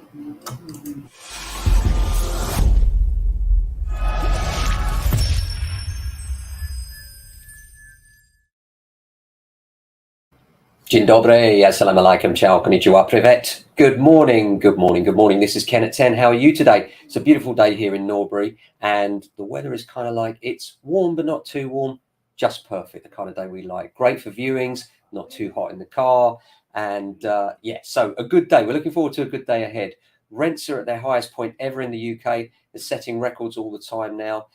Dzień dobry, assalamu alaikum, ciao, konnichiwa, privet. Good morning, good morning, good morning. This is Ken at 10. How are you today? It's a beautiful day here in Norbury, and the weather is kind of like, it's warm but not too warm, just perfect, the kind of day we like. Great for viewings, not too hot in the car, and yeah, so a good day. We're looking forward to a good day ahead. Rents are at their highest point ever in the UK. They're setting records all the time now.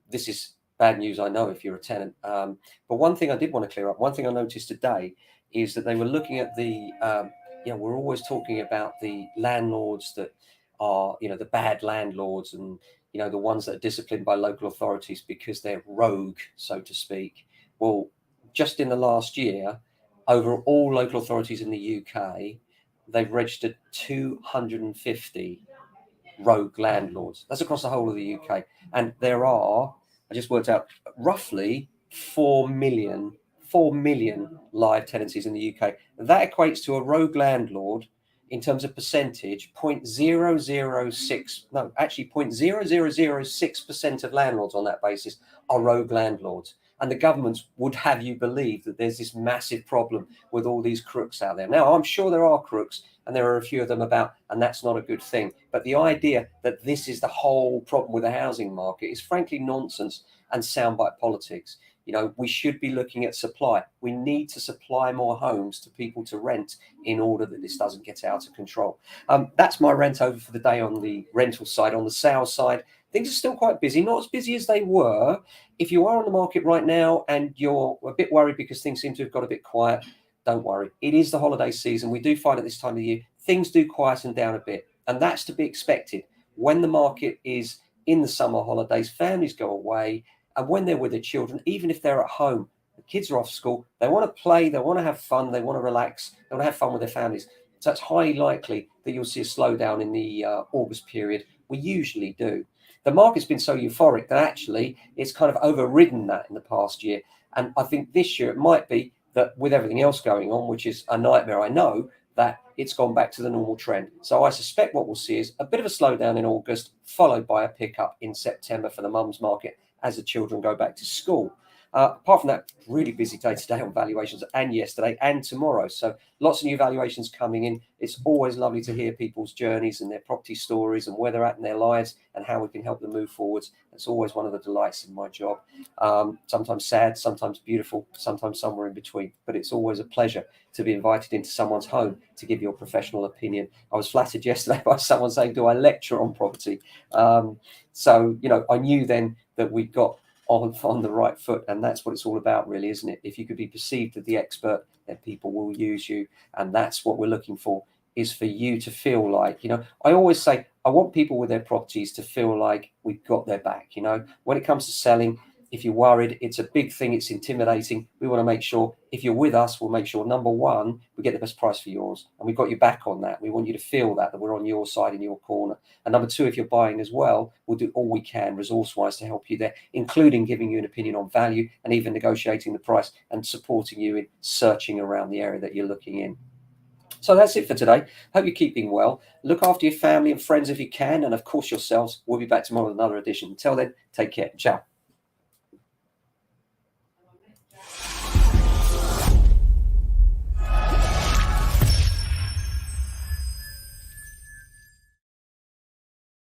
This is bad news, I know, if you're a tenant. But one thing I did want to clear up, one thing I noticed today, is that they were looking at the, we're always talking about the landlords that are, the bad landlords and, the ones that are disciplined by local authorities because they're rogue, so to speak. Well, just in the last year, over all local authorities in the UK, they've registered 250 rogue landlords. That's across the whole of the UK. And there are, I just worked out, roughly 4 million live tenancies in the UK. That equates to a rogue landlord in terms of percentage, 0.0006% of landlords on that basis are rogue landlords. And the governments would have you believe that there's this massive problem with all these crooks out there. Now, I'm sure there are crooks, and there are a few of them about, and that's not a good thing. But the idea that this is the whole problem with the housing market is frankly nonsense and soundbite politics. We should be looking at supply. We need to supply more homes to people to rent in order that this doesn't get out of control. That's my rant over for the day on the rental side. On the sales side, things are still quite busy, not as busy as they were. If you are on the market right now and you're a bit worried because things seem to have got a bit quiet, don't worry. It is the holiday season. We do find at this time of the year, things do quieten down a bit. And that's to be expected. When the market is in the summer holidays, families go away. And when they're with their children, even if they're at home, the kids are off school, they want to play, they want to have fun, they want to relax, they want to have fun with their families. So it's highly likely that you'll see a slowdown in the August period. We usually do. The market's been so euphoric that actually it's kind of overridden that in the past year. And I think this year it might be that with everything else going on, which is a nightmare, I know, that it's gone back to the normal trend. So I suspect what we'll see is a bit of a slowdown in August, followed by a pickup in September for the mums market as the children go back to school. Apart from that, really busy day today on valuations, and yesterday and tomorrow. So lots of new valuations coming in. It's always lovely to hear people's journeys and their property stories and where they're at in their lives and how we can help them move forwards. It's always one of the delights in my job. Sometimes sad, sometimes beautiful, sometimes somewhere in between. But it's always a pleasure to be invited into someone's home to give your professional opinion. I was flattered yesterday by someone saying, do I lecture on property? So, I knew then that we got on the right foot, and that's what it's all about, really, isn't it? If you could be perceived as the expert, then people will use you, and that's what we're looking for, is for you to feel like, I always say I want people with their properties to feel like we've got their back. When it comes to selling, if you're worried, it's a big thing, it's intimidating. We want to make sure if you're with us, we'll make sure, number one, we get the best price for yours, and we've got your back on that. We want you to feel that we're on your side, in your corner. And number two, if you're buying as well, we'll do all we can resource-wise to help you there, including giving you an opinion on value and even negotiating the price and supporting you in searching around the area that you're looking in. So that's it for today. Hope you're keeping well. Look after your family and friends if you can, and of course yourselves. We'll be back tomorrow with another edition. Until then, take care. Ciao.